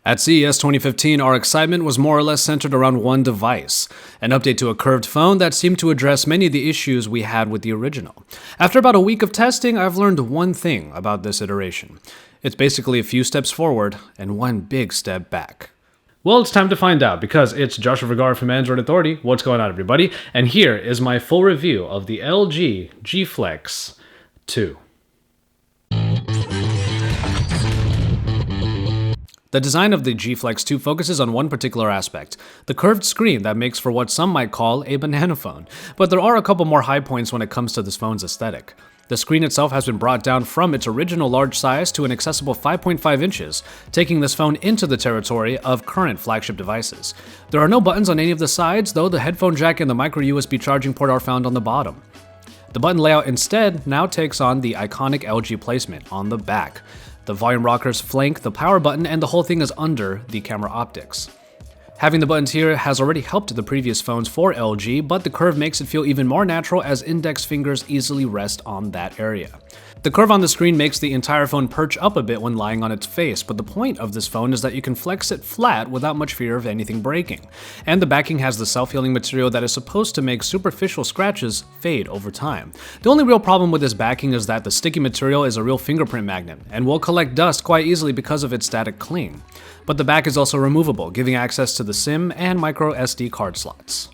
At CES 2015, our excitement was more or less centered around one device, an update to a curved phone that seemed to address many of the issues we had with the original. After about a week of testing, I've learned one thing about this iteration. It's basically a few steps forward and one big step back. Well, it's time to find out, because it's Joshua Vergara from Android Authority. What's going on, everybody? And here is my full review of the LG G Flex 2. The design of the G Flex 2 focuses on one particular aspect, the curved screen that makes for what some might call a banana phone. But there are a couple more high points when it comes to this phone's aesthetic. The screen itself has been brought down from its original large size to an accessible 5.5 inches, taking this phone into the territory of current flagship devices. There are no buttons on any of the sides, though the headphone jack and the micro USB charging port are found on the bottom. The button layout instead now takes on the iconic LG placement on the back. The volume rockers flank the power button, and the whole thing is under the camera optics. Having the buttons here has already helped the previous phones for LG, but the curve makes it feel even more natural as index fingers easily rest on that area. The curve on the screen makes the entire phone perch up a bit when lying on its face, but the point of this phone is that you can flex it flat without much fear of anything breaking. And the backing has the self-healing material that is supposed to make superficial scratches fade over time. The only real problem with this backing is that the sticky material is a real fingerprint magnet and will collect dust quite easily because of its static cling. But the back is also removable, giving access to the SIM and micro SD card slots.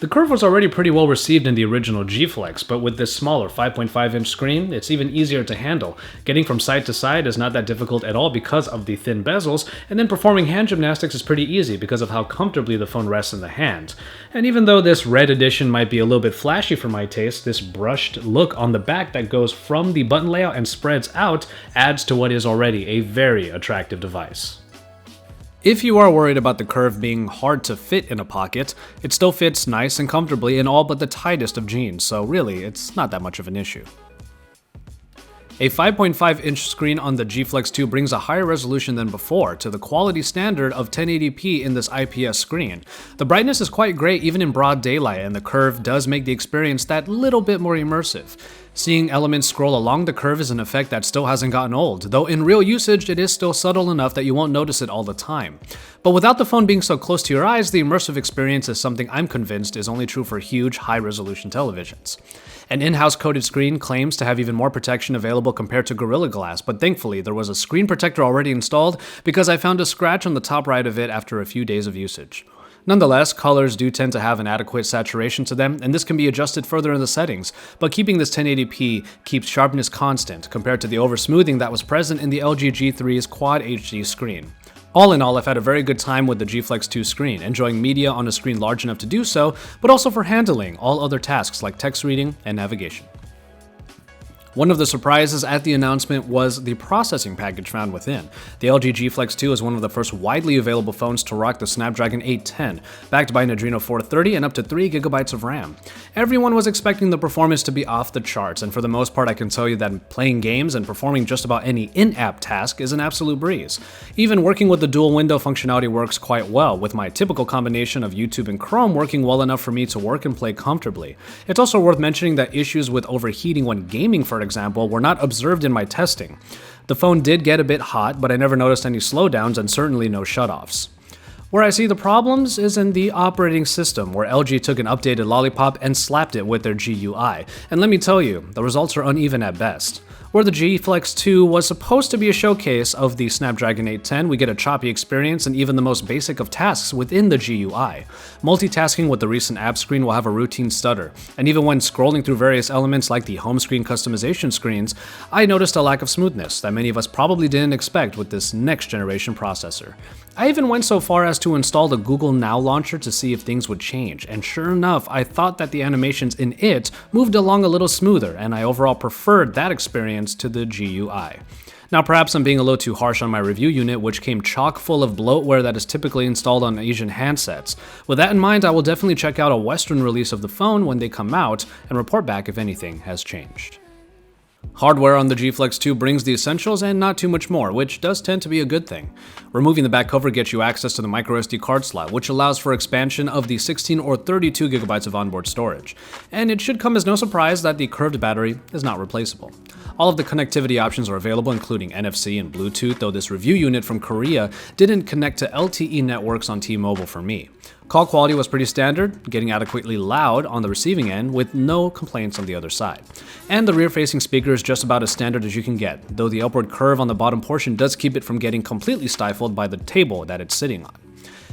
The curve was already pretty well received in the original G Flex, but with this smaller 5.5-inch screen, it's even easier to handle. Getting from side to side is not that difficult at all because of the thin bezels, and then performing hand gymnastics is pretty easy because of how comfortably the phone rests in the hand. And even though this red edition might be a little bit flashy for my taste, this brushed look on the back that goes from the button layout and spreads out adds to what is already a very attractive device. If you are worried about the curve being hard to fit in a pocket, it still fits nice and comfortably in all but the tightest of jeans, so really, it's not that much of an issue. A 5.5-inch screen on the G Flex 2 brings a higher resolution than before to the quality standard of 1080p in this IPS screen. The brightness is quite great even in broad daylight, and the curve does make the experience that little bit more immersive. Seeing elements scroll along the curve is an effect that still hasn't gotten old, though in real usage it is still subtle enough that you won't notice it all the time. But without the phone being so close to your eyes, the immersive experience is something I'm convinced is only true for huge, high-resolution televisions. An in-house coated screen claims to have even more protection available compared to Gorilla Glass, but thankfully there was a screen protector already installed because I found a scratch on the top right of it after a few days of usage. Nonetheless, colors do tend to have an adequate saturation to them, and this can be adjusted further in the settings, but keeping this 1080p keeps sharpness constant compared to the over-smoothing that was present in the LG G3's Quad HD screen. All in all, I've had a very good time with the G Flex 2 screen, enjoying media on a screen large enough to do so, but also for handling all other tasks like text reading and navigation. One of the surprises at the announcement was the processing package found within. The LG G Flex 2 is one of the first widely available phones to rock the Snapdragon 810, backed by an Adreno 430 and up to 3GB of RAM. Everyone was expecting the performance to be off the charts, and for the most part I can tell you that playing games and performing just about any in-app task is an absolute breeze. Even working with the dual window functionality works quite well, with my typical combination of YouTube and Chrome working well enough for me to work and play comfortably. It's also worth mentioning that issues with overheating when gaming, for example, were not observed in my testing. The phone did get a bit hot, but I never noticed any slowdowns and certainly no shutoffs. Where I see the problems is in the operating system, where LG took an updated Lollipop and slapped it with their GUI, and let me tell you, the results are uneven at best. Where the G Flex 2 was supposed to be a showcase of the Snapdragon 810, we get a choppy experience and even the most basic of tasks within the GUI. Multitasking with the recent app screen will have a routine stutter, and even when scrolling through various elements like the home screen customization screens, I noticed a lack of smoothness that many of us probably didn't expect with this next generation processor. I even went so far as to install the Google Now launcher to see if things would change, and sure enough, I thought that the animations in it moved along a little smoother, and I overall preferred that experience to the GUI. Now perhaps I'm being a little too harsh on my review unit, which came chock full of bloatware that is typically installed on Asian handsets. With that in mind, I will definitely check out a Western release of the phone when they come out and report back if anything has changed. Hardware on the G Flex 2 brings the essentials and not too much more, which does tend to be a good thing. Removing the back cover gets you access to the microSD card slot, which allows for expansion of the 16 or 32 gigabytes of onboard storage. And it should come as no surprise that the curved battery is not replaceable. All of the connectivity options are available, including NFC and Bluetooth, though this review unit from Korea didn't connect to LTE networks on T-Mobile for me. Call quality was pretty standard, getting adequately loud on the receiving end with no complaints on the other side. And the rear-facing speaker is just about as standard as you can get, though the upward curve on the bottom portion does keep it from getting completely stifled by the table that it's sitting on.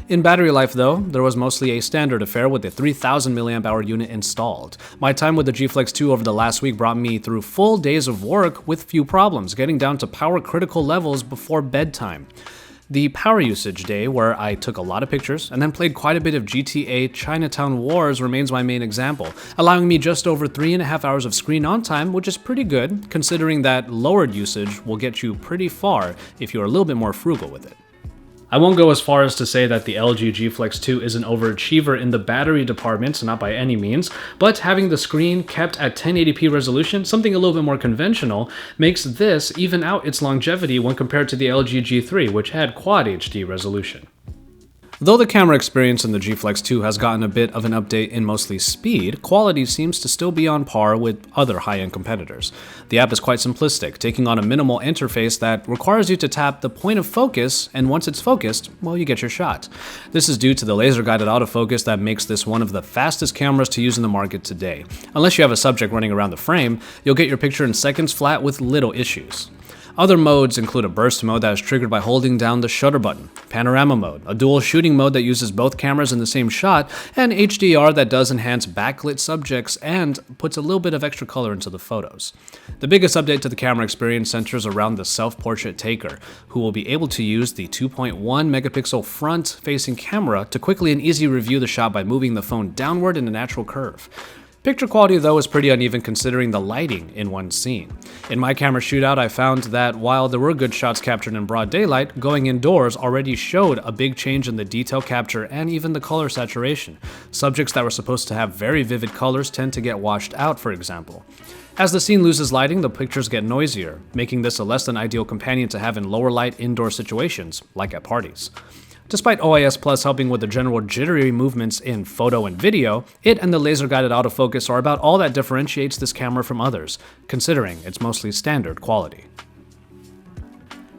In battery life though, there was mostly a standard affair with the 3000 mAh unit installed. My time with the G Flex 2 over the last week brought me through full days of work with few problems, getting down to power critical levels before bedtime. The power usage day, where I took a lot of pictures and then played quite a bit of GTA Chinatown Wars, remains my main example, allowing me just over 3.5 hours of screen on time, which is pretty good, considering that lowered usage will get you pretty far if you're a little bit more frugal with it. I won't go as far as to say that the LG G Flex 2 is an overachiever in the battery department, not by any means, but having the screen kept at 1080p resolution, something a little bit more conventional, makes this even out its longevity when compared to the LG G3, which had Quad HD resolution. Though the camera experience in the G Flex 2 has gotten a bit of an update in mostly speed, quality seems to still be on par with other high-end competitors. The app is quite simplistic, taking on a minimal interface that requires you to tap the point of focus, and once it's focused, well, you get your shot. This is due to the laser-guided autofocus that makes this one of the fastest cameras to use in the market today. Unless you have a subject running around the frame, you'll get your picture in seconds flat with little issues. Other modes include a burst mode that is triggered by holding down the shutter button, panorama mode, a dual shooting mode that uses both cameras in the same shot, and HDR that does enhance backlit subjects and puts a little bit of extra color into the photos. The biggest update to the camera experience centers around the self-portrait taker, who will be able to use the 2.1 megapixel front-facing camera to quickly and easily review the shot by moving the phone downward in a natural curve. Picture quality though is pretty uneven considering the lighting in one scene. In my camera shootout, I found that while there were good shots captured in broad daylight, going indoors already showed a big change in the detail capture and even the color saturation. Subjects that were supposed to have very vivid colors tend to get washed out, for example. As the scene loses lighting, the pictures get noisier, making this a less than ideal companion to have in lower light indoor situations, like at parties. Despite OIS Plus helping with the general jittery movements in photo and video, it and the laser-guided autofocus are about all that differentiates this camera from others, considering its mostly standard quality.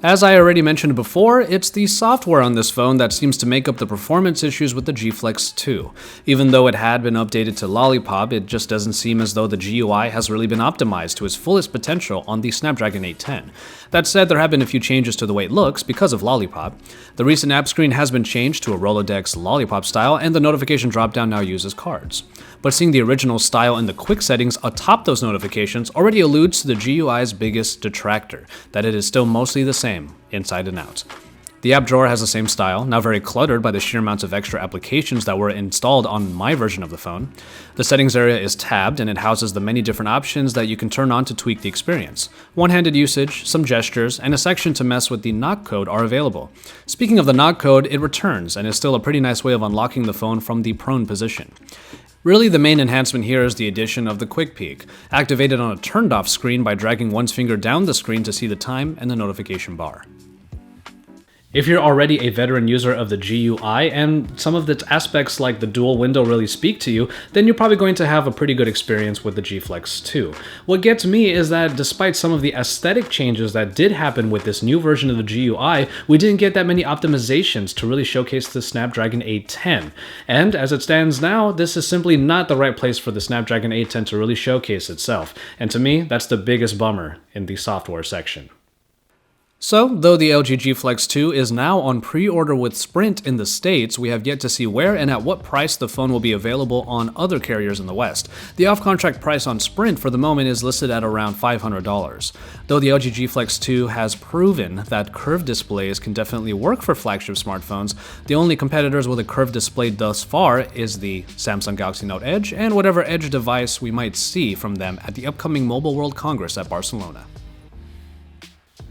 As I already mentioned before, it's the software on this phone that seems to make up the performance issues with the G Flex 2. Even though it had been updated to Lollipop, it just doesn't seem as though the GUI has really been optimized to its fullest potential on the Snapdragon 810. That said, there have been a few changes to the way it looks because of Lollipop. The recent app screen has been changed to a Rolodex Lollipop style, and the notification dropdown now uses cards. But seeing the original style in the quick settings atop those notifications already alludes to the GUI's biggest detractor, that it is still mostly the same, inside and out. The app drawer has the same style, now very cluttered by the sheer amounts of extra applications that were installed on my version of the phone. The settings area is tabbed and it houses the many different options that you can turn on to tweak the experience. One-handed usage, some gestures, and a section to mess with the knock code are available. Speaking of the knock code, it returns and is still a pretty nice way of unlocking the phone from the prone position. Really, the main enhancement here is the addition of the Quick Peek, activated on a turned-off screen by dragging one's finger down the screen to see the time and the notification bar. If you're already a veteran user of the GUI and some of the aspects like the dual window really speak to you, then you're probably going to have a pretty good experience with the G Flex 2. What gets me is that despite some of the aesthetic changes that did happen with this new version of the GUI, we didn't get that many optimizations to really showcase the Snapdragon 810. And as it stands now, this is simply not the right place for the Snapdragon 810 to really showcase itself. And to me, that's the biggest bummer in the software section. So, though the LG G Flex 2 is now on pre-order with Sprint in the States, we have yet to see where and at what price the phone will be available on other carriers in the West. The off-contract price on Sprint for the moment is listed at around $500. Though the LG G Flex 2 has proven that curved displays can definitely work for flagship smartphones, the only competitors with a curved display thus far is the Samsung Galaxy Note Edge and whatever Edge device we might see from them at the upcoming Mobile World Congress at Barcelona.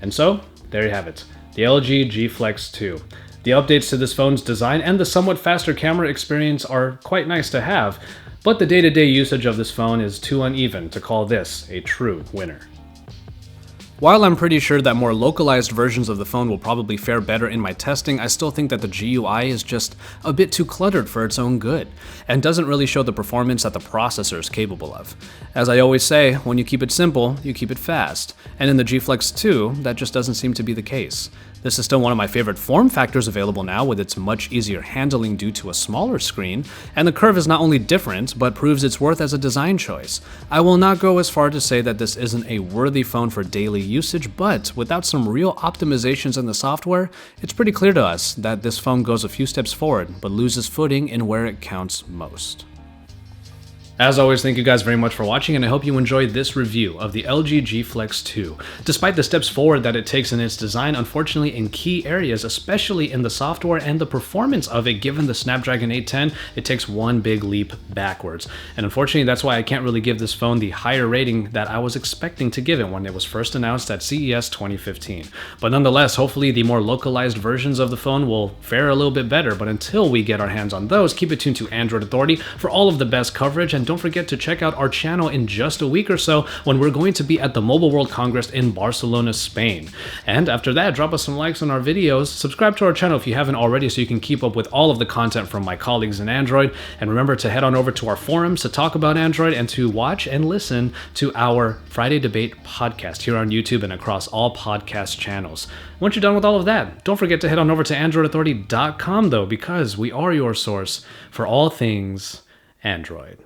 And so, there you have it, the LG G Flex 2. The updates to this phone's design and the somewhat faster camera experience are quite nice to have, but the day-to-day usage of this phone is too uneven to call this a true winner. While I'm pretty sure that more localized versions of the phone will probably fare better in my testing, I still think that the GUI is just a bit too cluttered for its own good, and doesn't really show the performance that the processor is capable of. As I always say, when you keep it simple, you keep it fast, and in the G Flex 2, that just doesn't seem to be the case. This is still one of my favorite form factors available now, with its much easier handling due to a smaller screen, and the curve is not only different, but proves its worth as a design choice. I will not go as far to say that this isn't a worthy phone for daily usage, but without some real optimizations in the software, it's pretty clear to us that this phone goes a few steps forward, but loses footing in where it counts most. As always, thank you guys very much for watching, and I hope you enjoyed this review of the LG G Flex 2. Despite the steps forward that it takes in its design, unfortunately in key areas, especially in the software and the performance of it, given the Snapdragon 810, it takes one big leap backwards. And unfortunately, that's why I can't really give this phone the higher rating that I was expecting to give it when it was first announced at CES 2015. But nonetheless, hopefully the more localized versions of the phone will fare a little bit better, but until we get our hands on those, keep it tuned to Android Authority for all of the best coverage, and don't forget to check out our channel in just a week or so when we're going to be at the Mobile World Congress in Barcelona, Spain. And after that, drop us some likes on our videos, subscribe to our channel if you haven't already so you can keep up with all of the content from my colleagues in Android, and remember to head on over to our forums to talk about Android and to watch and listen to our Friday Debate podcast here on YouTube and across all podcast channels. Once you're done with all of that, don't forget to head on over to AndroidAuthority.com though, because we are your source for all things Android.